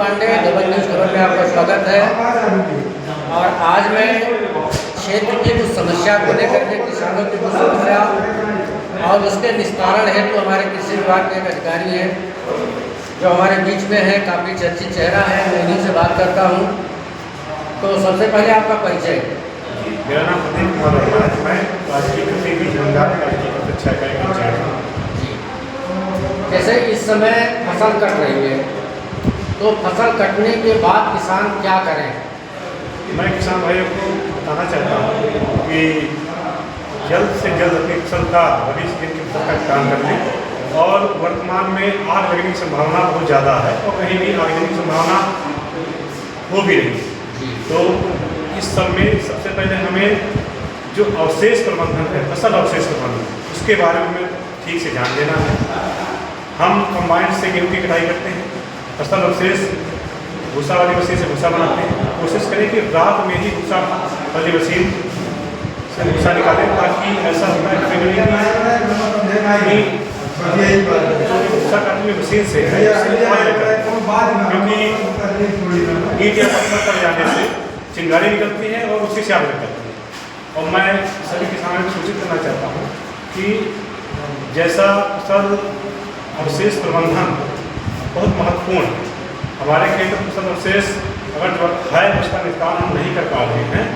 Pandey, double news खबर में आपका स्वागत है। और आज मैं क्षेत्र की कुछ समस्या को लेकर के, किसानों की कुछ समस्या और उसके निस्तारण हेतु हमारे कृषि विभाग के एक अधिकारी हैं जो हमारे बीच में है, काफ़ी चर्चित चेहरा है। मैं इन्हीं से बात करता हूँ। तो सबसे पहले आपका परिचय। मेरा नाम प्रदीप कुमार वर्मा है। मैं राजकीय कृषि विज्ञान राजकीय कक्षा का इंचार्ज हूँ। जैसे इस समय फसल कट रही है, तो फसल कटने के बाद किसान क्या करें? मैं किसान भाइयों को बताना चाहता हूँ कि जल्द से जल्द अपनी फसल का भविष्य की फसल का काम कर लें। और वर्तमान में आग लगने की संभावना बहुत ज़्यादा है और कहीं भी आग लगने की संभावना हो भी रही। तो इस सब में सबसे पहले हमें जो अवशेष प्रबंधन है, फसल अवशेष प्रबंधन, उसके बारे में ठीक से ध्यान देना है। हम कंबाइन से गेहूँ की कटाई करते हैं, फसल अवशेष भूसा वाली मशीन से भूसा बनाते हैं। कोशिश करें कि रात में ही भूसा वाली मशीन से भूसा निकालें, ताकि ऐसा होता है कि भूसा काटने में मशीन से क्योंकि ईंट या पत्थर पर जाने से चिंगारी निकलती है और उसी से आग लग जाती है। और मैं सभी किसानों को सूचित करना चाहता हूँ कि जैसा फसल अवशेष प्रबंधन बहुत महत्वपूर्ण है। हमारे खेत में फसल अवशेष अगर जो है उसका निस्तारण हम नहीं कर पा रहे हैं,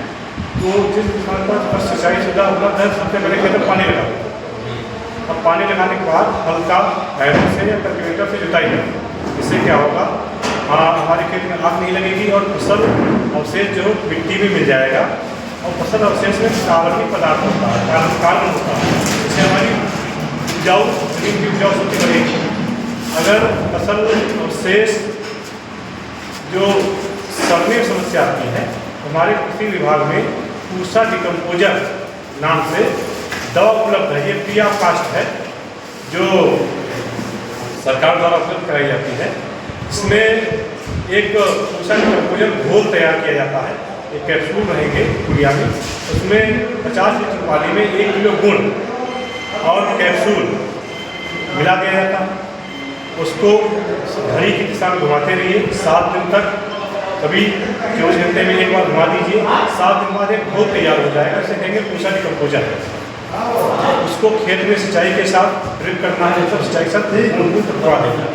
तो जिस किसान के पास सिंचाई सुविधा उपलब्ध है, सबसे पहले खेत में पानी लगा देते हैं। अब पानी लगाने के बाद हल्का हैंडल से या कल्टीवेटर से जुताई करें। इससे क्या होगा, हमारे खेत में आग नहीं लगेगी और फसल अवशेष जो मिट्टी में मिल जाएगा। और फसल अवशेष में कार्बनिक पदार्थ होता है, कार्बन होता है, इससे हमारी उपजाऊ जमीन की उपजाऊ शक्ति बढ़ेगी। अगर फसल अवशेष जो सड़ने की समस्या आती है, हमारे कृषि विभाग में पूसा डिकम्पोजर नाम से दवा उपलब्ध है। ये फ्री ऑफ कास्ट है, जो सरकार द्वारा उपलब्ध कराई जाती है। इसमें एक पूसा डिकम्पोजर घोल तैयार किया जाता है। एक कैप्सूल रहेंगे यूरिया में, उसमें 50 लीटर पानी में 1 किलो गुण और कैप्सूल मिला दिया जाता है। उसको घड़ी की दिशा में घुमाते रहिए 7 दिन तक। कभी 24 घंटे में एक बार घुमा दीजिए। 7 दिन बाद एक घोल तैयार हो जाएगा, इसे कहेंगे पूसा डिकम्पोजर। उसको खेत में सिंचाई के साथ ड्रिप करना है, तो सिंचाई के साथ बूंद-बूंद करवा देना।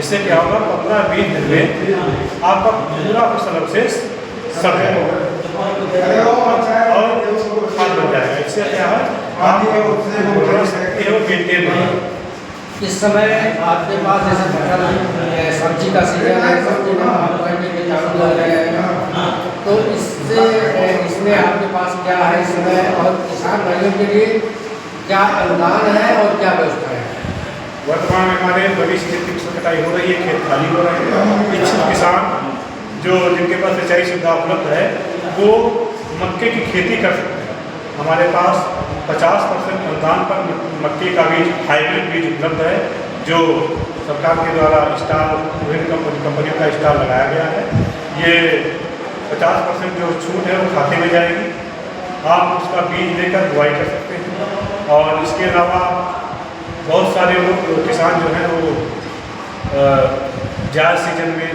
इससे क्या होगा, 15-20 दिन में आपका पूरा फसल अवशेष सड़ जाएगा और खाद बन जाएगा। इससे क्या है, आप सकते हो मेंटेन नहीं। इस समय आपके पास जैसे फसल सब्जी का सीजन है, सब्जी में कीटाणु लग रहे हैं, तो इसमें आपके पास क्या है इस समय, और किसान भाइयों के लिए क्या अनुदान है और क्या व्यवस्था है? वर्तमान में हमारे भविष्य खेती की फसल कटाई हो रही है, खेत खाली हो रहे हैं। इच्छुक किसान जो जिनके पास सिंचाई सुविधा उपलब्ध है, वो मक्के की खेती कर सकते हैं। हमारे पास 50% अनुदान पर मक्के का बीज, हाइब्रिड बीज उपलब्ध है, जो सरकार के द्वारा स्टाल, विभिन्न कंपनियों का स्टाल लगाया गया है। ये 50% जो छूट है वो खाते में जाएगी। आप उसका बीज लेकर बुआई कर सकते हैं। और इसके अलावा बहुत सारे लोग किसान जो हैं वो जायज़ सीजन में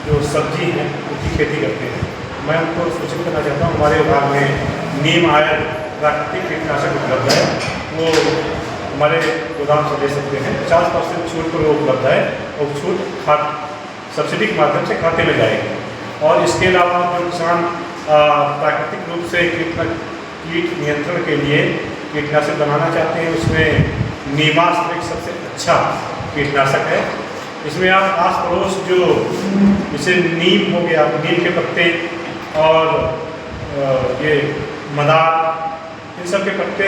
जो सब्जी है उनकी खेती करते हैं। मैं उनको सूचित करना चाहता हूँ, हमारे विभाग में नीम आयन प्राकृतिक कीटनाशक उपलब्ध है, वो हमारे गोदाम से ले सकते हैं। 50% छूट पर वो उपलब्ध है और छूट सब्सिडी के माध्यम से खाते में जाएगी। और इसके अलावा जो किसान प्राकृतिक रूप से कीट नियंत्रण के लिए कीटनाशक बनाना चाहते हैं, उसमें नीमास्त्र एक सबसे अच्छा कीटनाशक है। इसमें आप आस पड़ोस जो जैसे नीम हो गया, नीम के पत्ते और ये मदार, इन सब के पत्ते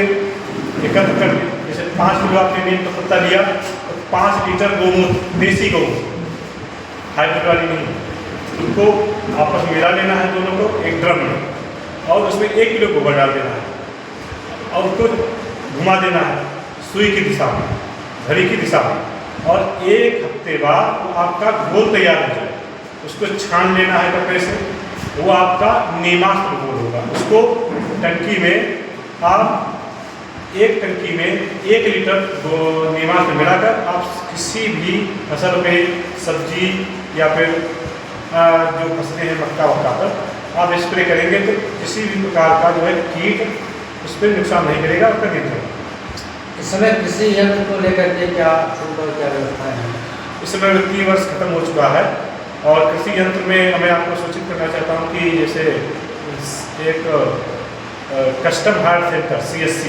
एकत्र कर, जैसे 5 किलो आपने नीम का पत्ता लिया तो 5 लीटर गोमूत्र, देसी गोमूत्र, हाइब्रिड वाली नहीं, उनको आपस में मिला लेना है दोनों को एक ड्रम में, और उसमें 1 किलो गोबर डाल देना है और उसको घुमा देना है सुई की दिशा में, घड़ी की दिशा में। और 1 हफ्ते बाद आपका घोल तैयार हो जाए, उसको छान लेना है कपड़े से, वो आपका नीमास्त्र घोल होगा। उसको टंकी में आप, एक टंकी में 1 लीटर नीमास्त्र मिलाकर आप किसी भी फसल पे, सब्जी या फिर जो फसलें हैं मक्का वक्का पर आप स्प्रे करेंगे तो किसी भी प्रकार का जो है कीट उस पर नुकसान नहीं करेगा, उसका नियंत्रण। इस समय कृषि यंत्र को लेकर के क्या छूट और क्या व्यवस्थाएं हैं? इस समय वित्तीय वर्ष खत्म हो चुका है और कृषि यंत्र में मैं आपको सूचित करना चाहता हूँ कि जैसे एक कस्टम हायर सेंटर CSC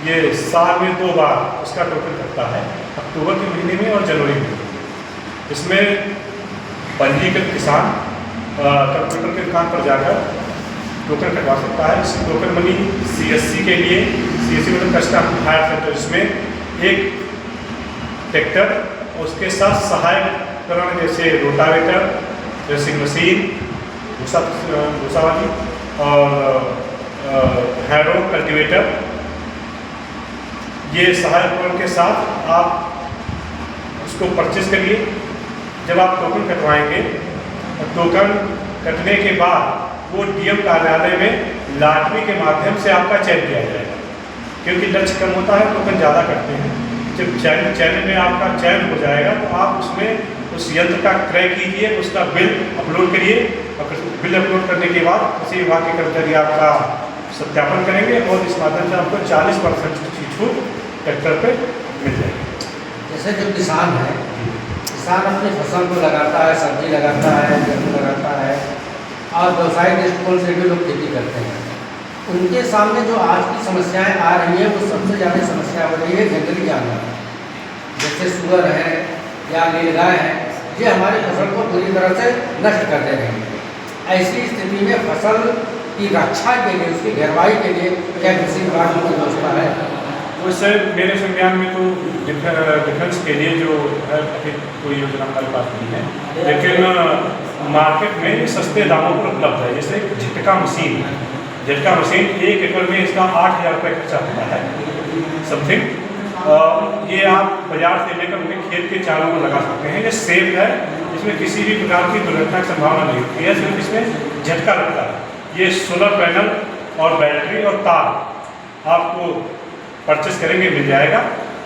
ये साल में 2 बार उसका टोकन करता है, अक्टूबर के महीने में और जनवरी में। इसमें पंजीकृत किसान कंप्यूटर के दुकान पर जाकर टोकन कटवा सकता है। इस टोकन मनी CSC के लिए, CSC मतलब कस्टम हायर सेंटर, इसमें एक ट्रैक्टर उसके साथ सहायक उपकरण जैसे रोटावेटर, थ्रेसिंग मशीन, भूसा वाली और हैरो कल्टीवेटर, ये सहायक उपकरण के साथ आप उसको परचेज करिए। जब आप टोकन कटवाएंगे, टोकन कटने के बाद वो DM कार्यालय में लॉटरी के माध्यम से आपका चयन किया जाएगा, क्योंकि लक्ष्य कम होता है, टोकन ज़्यादा कटते हैं। जब चयन में आपका चयन हो जाएगा तो आप उसमें उस यंत्र का क्रय कीजिए, उसका बिल अपलोड करिए और बिल अपलोड करने के बाद कृषि विभाग के कर्मचारी आपका सत्यापन करेंगे और इस माध्यम से आपको 40% की छूट ट्रैक्टर पे मिल जाएगी। जैसे जो किसान है, किसान अपनी फसल को लगाता है, सब्जी लगाता है, गेहूँ लगाता है और व्यवसायिक दृष्टिकोण से भी लोग खेती करते हैं। उनके सामने जो आज की समस्याएं आ रही हैं, वो सबसे ज़्यादा समस्या हो रही है जंगली जानवर, जैसे सुअर है या नीलगाय है, ये हमारी फसल को पूरी तरह से नष्ट कर दे रहे हैं। ऐसी स्थिति में फसल की रक्षा के लिए, उसकी घेरवाई के लिए क्या कृषि विभाग की व्यवस्था है? वैसे मेरे संज्ञान में तो डिफेंस के लिए जो है अभी कोई योजना हमारे पास नहीं है, लेकिन मार्केट में सस्ते दामों पर उपलब्ध है। जैसे झटका मशीन 1 एकड़ में इसका 8,000 रुपये खर्चा होता है समथिंग। ये आप बाजार से लेकर अपने खेत के चारों में लगा सकते हैं। ये सेफ है, इसमें किसी भी प्रकार की दुर्घटना की संभावना नहीं होती है, सिर्फ इसमें झटका लगता है। ये सोलर पैनल और बैटरी और तार आपको परचेस करेंगे मिल जाएगा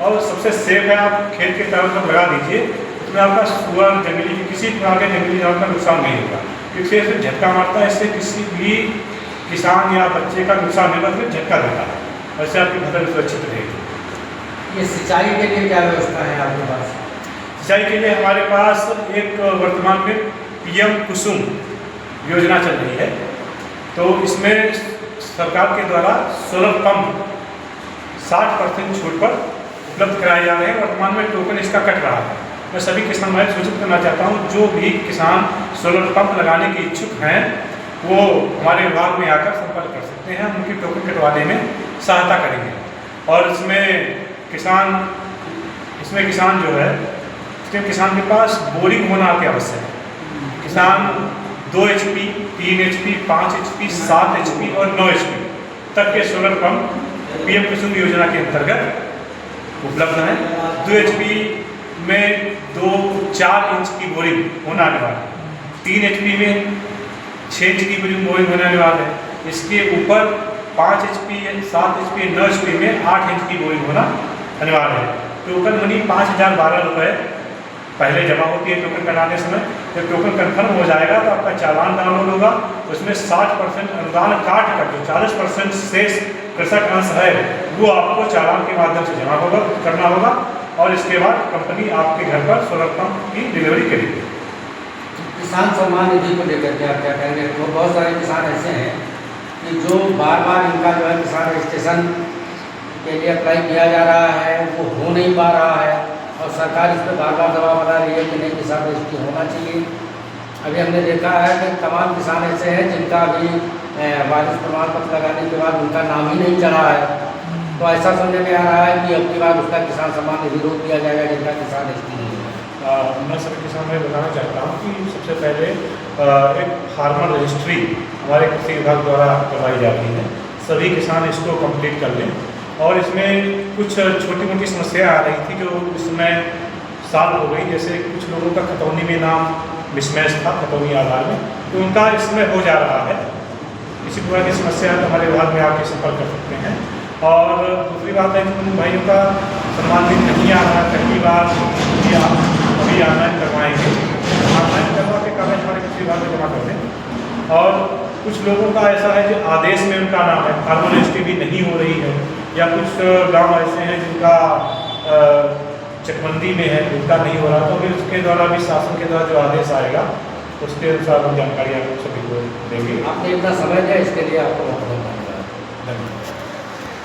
और सबसे सेफ है। आप खेत के चारों तरफ लगा दीजिए, इसमें आपका सुअर, जंगली किसी प्रकार के जंगली जानवर का नुकसान नहीं होगा, क्योंकि इससे झटका मारता है। इससे किसी भी किसान या बच्चे का नुकसान नहीं होगा, झटका देता है, वैसे आपकी फसल सुरक्षित रहेगी। ये सिंचाई के लिए क्या व्यवस्था है आपके पास? सिंचाई के लिए हमारे पास एक वर्तमान में PM कुसुम योजना चल रही है, तो इसमें सरकार के द्वारा सोलर पंप 60% छूट पर उपलब्ध कराए जा रहे हैं। वर्तमान में टोकन इसका कट रहा है। मैं सभी किसान भाई सूचित करना चाहता हूँ, जो भी किसान सोलर पंप लगाने के इच्छुक हैं वो हमारे विभाग में आकर संपर्क कर सकते हैं, हम उनकी टोकन कटवाने में सहायता करेंगे। और इसमें किसान जो है, इसके किसान के पास बोरिंग होना अति आवश्यक है। किसान 2 HP, 3 HP, 5 HP, 7 HP और 9 HP तक के सोलर पंप PM कुसुम योजना के अंतर्गत उपलब्ध है। 2 HP में 2-4 इंच की बोरिंग होना अनिवार्य है। 3 HP में 6 इंच की बोरिंग होने अनिवार्य है। इसके ऊपर 5 HP, 7 HP, 9 HP में 8 इंच की बोरिंग होना अनिवार्य है। टोकन मनी 5,012 रुपये पहले जमा होती है टोकन कराने समय। जब टोकन कन्फर्म हो जाएगा तो आपका चालान डाउनलोड होगा, उसमें 60% अनुदान काट कर जो 40% शेष कृषक अंश है वो आपको चालान के माध्यम से जमा करना होगा और इसके बाद कंपनी आपके घर पर सोलर पंप की डिलीवरी करेगी। किसान सम्मान निधि को लेकर के आप क्या कहेंगे? तो बहुत सारे किसान ऐसे हैं कि जो बार बार इनका जो है किसान रजिस्ट्रेशन के लिए अप्लाई किया जा रहा है, वो हो नहीं पा रहा है और सरकार इस पर बार बार दबाव बना रही है कि नहीं किसान रजिस्ट्री होना चाहिए। अभी हमने देखा है कि तमाम किसान ऐसे हैं जिनका अभी वारिस प्रमाण पत्र लगाने के बाद उनका नाम ही नहीं चढ़ा है, तो ऐसा सुनने में आ रहा है कि अब की बार उसका किसान सम्मान निधि रोक दिया जाएगा जिनका किसान रजिस्ट्री नहीं है। मैं सभी किसान में बताना चाहता हूँ कि सबसे पहले एक फार्मर रजिस्ट्री हमारे कृषि विभाग द्वारा करवाई जाती है। सभी किसान इसको कंप्लीट कर लें और इसमें कुछ छोटी मोटी समस्या आ रही थी जो इसमें सॉल्व हो गई। जैसे कुछ लोगों का खतौनी में नाम मिसमैच था, खतौनी आधार में, तो उनका इसमें हो जा रहा है। इसी प्रकार की समस्या है तो हमारे विभाग में आके संपर्क कर सकते हैं। और दूसरी बात है कि उन भाइयों का सम्मान निधि नहीं आ रहा है, पहली बार अभी ऑनलाइन करवाएंगे। ऑनलाइन करवा के कागज और कुछ लोगों का ऐसा है जो आदेश में उनका नाम है, फार्मल रजिस्ट्री भी नहीं हो रही है, या कुछ गांव ऐसे हैं जिनका चकबंदी में है, उनका नहीं हो रहा, तो फिर उसके द्वारा भी शासन के द्वारा जो आदेश आएगा उसके अनुसार हम जानकारी आप सभी को देंगे। आपने इतना समय दिया, इसके लिए आपको बहुत बहुत धन्यवाद। धन्यवाद।